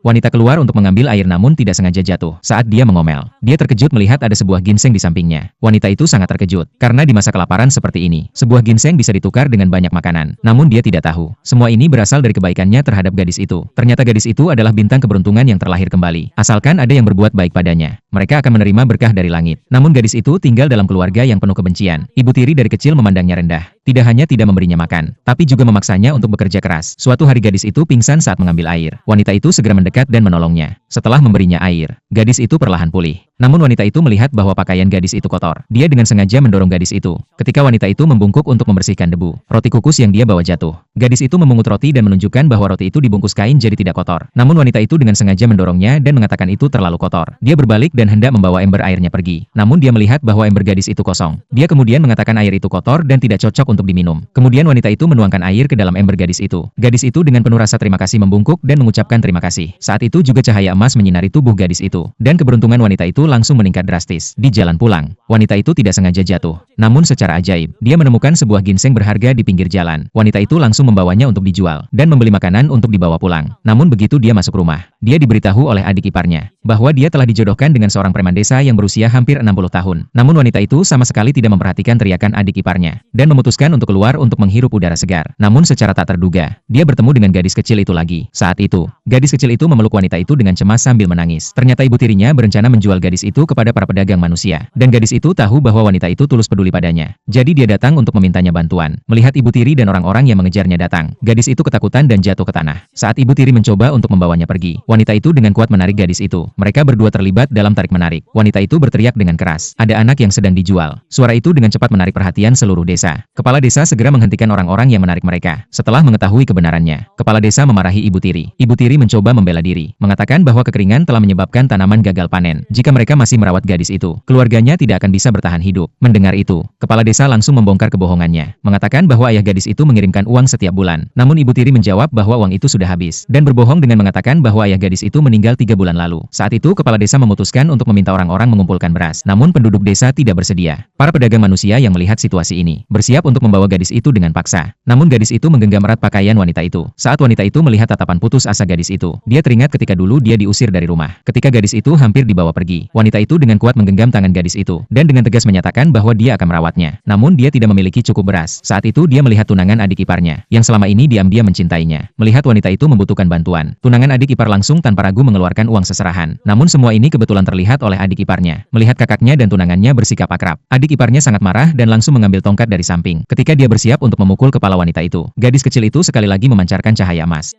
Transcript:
Wanita keluar untuk mengambil air namun tidak sengaja jatuh saat dia mengomel. Dia terkejut melihat ada sebuah ginseng di sampingnya. Wanita itu sangat terkejut, karena di masa kelaparan seperti ini, sebuah ginseng bisa ditukar dengan banyak makanan. Namun dia tidak tahu, semua ini berasal dari kebaikannya terhadap gadis itu. Ternyata gadis itu adalah bintang keberuntungan yang terlahir kembali. Asalkan ada yang berbuat baik padanya, mereka akan menerima berkah dari langit. Namun gadis itu tinggal dalam keluarga yang penuh kebencian. Ibu tiri dari kecil memandangnya rendah. Tidak hanya tidak memberinya makan, tapi juga memaksanya untuk bekerja keras. Suatu hari gadis itu pingsan saat mengambil air. Wanita itu segera mendekat dan menolongnya. Setelah memberinya air, gadis itu perlahan pulih. Namun wanita itu melihat bahwa pakaian gadis itu kotor. Dia dengan sengaja mendorong gadis itu. Ketika wanita itu membungkuk untuk membersihkan debu, roti kukus yang dia bawa jatuh. Gadis itu memungut roti dan menunjukkan bahwa roti itu dibungkus kain jadi tidak kotor. Namun wanita itu dengan sengaja mendorongnya dan mengatakan itu terlalu kotor. Dia berbalik dan hendak membawa ember airnya pergi. Namun dia melihat bahwa ember gadis itu kosong. Dia kemudian mengatakan air itu kotor dan tidak cocok untuk diminum. Kemudian wanita itu menuangkan air ke dalam ember gadis itu. Gadis itu dengan penuh rasa terima kasih membungkuk dan mengucapkan terima kasih. Saat itu juga cahaya emas menyinari tubuh gadis itu. Dan keberuntungan wanita itu langsung meningkat drastis. Di jalan pulang, wanita itu tidak sengaja jatuh. Namun secara ajaib, dia menemukan sebuah ginseng berharga di pinggir jalan. Wanita itu langsung membawanya untuk dijual dan membeli makanan untuk dibawa pulang. Namun begitu dia masuk rumah, dia diberitahu oleh adik iparnya bahwa dia telah dijodohkan dengan seorang preman desa yang berusia hampir 60 tahun. Namun wanita itu sama sekali tidak memperhatikan teriakan adik iparnya dan memutuskan untuk keluar untuk menghirup udara segar. Namun secara tak terduga, dia bertemu dengan gadis kecil itu lagi. Saat itu, gadis kecil itu memeluk wanita itu dengan cemas sambil menangis. Ternyata ibu tirinya berencana menjual gadis itu kepada para pedagang manusia. Dan gadis itu tahu bahwa wanita itu tulus peduli padanya. Jadi dia datang untuk memintanya bantuan. Melihat ibu tiri dan orang-orang yang mengejarnya datang, gadis itu ketakutan dan jatuh ke tanah. Saat ibu tiri mencoba untuk membawanya pergi, wanita itu dengan kuat menarik gadis itu. Mereka berdua terlibat dalam tarik-menarik. Wanita itu berteriak dengan keras, "Ada anak yang sedang dijual." Suara itu dengan cepat menarik perhatian seluruh desa. Kepala desa segera menghentikan orang-orang yang menarik mereka. Setelah mengetahui kebenarannya, kepala desa memarahi ibu tiri. Ibu tiri mencoba membela diri, mengatakan bahwa kekeringan telah menyebabkan tanaman gagal panen. Jika mereka masih merawat gadis itu, keluarganya tidak akan bisa bertahan hidup. Mendengar itu, kepala desa langsung membongkar kebohongannya, mengatakan bahwa ayah gadis itu mengirimkan uang setiap bulan. Namun ibu tiri menjawab bahwa uang itu sudah habis, dan berbohong dengan mengatakan bahwa ayah gadis itu meninggal 3 bulan lalu. Saat itu kepala desa memutuskan untuk meminta orang-orang mengumpulkan beras. Namun penduduk desa tidak bersedia. Para pedagang manusia yang melihat situasi ini, bersiap untuk membawa gadis itu dengan paksa. Namun gadis itu menggenggam erat pakaian wanita itu. Saat wanita itu melihat tatapan putus asa gadis itu, dia teringat ketika dulu dia diusir dari rumah. Ketika gadis itu hampir dibawa pergi, wanita itu dengan kuat menggenggam tangan gadis itu, dan dengan tegas menyatakan bahwa dia akan merawatnya. Namun dia tidak memiliki cukup beras. Saat itu dia melihat tunangan adik iparnya, yang selama ini diam-diam mencintainya. Melihat wanita itu membutuhkan bantuan, tunangan adik ipar langsung tanpa ragu mengeluarkan uang seserahan. Namun semua ini kebetulan terlihat oleh adik iparnya. Melihat kakaknya dan tunangannya bersikap akrab, adik iparnya sangat marah dan langsung mengambil tongkat dari samping. Ketika dia bersiap untuk memukul kepala wanita itu, gadis kecil itu sekali lagi memancarkan cahaya emas.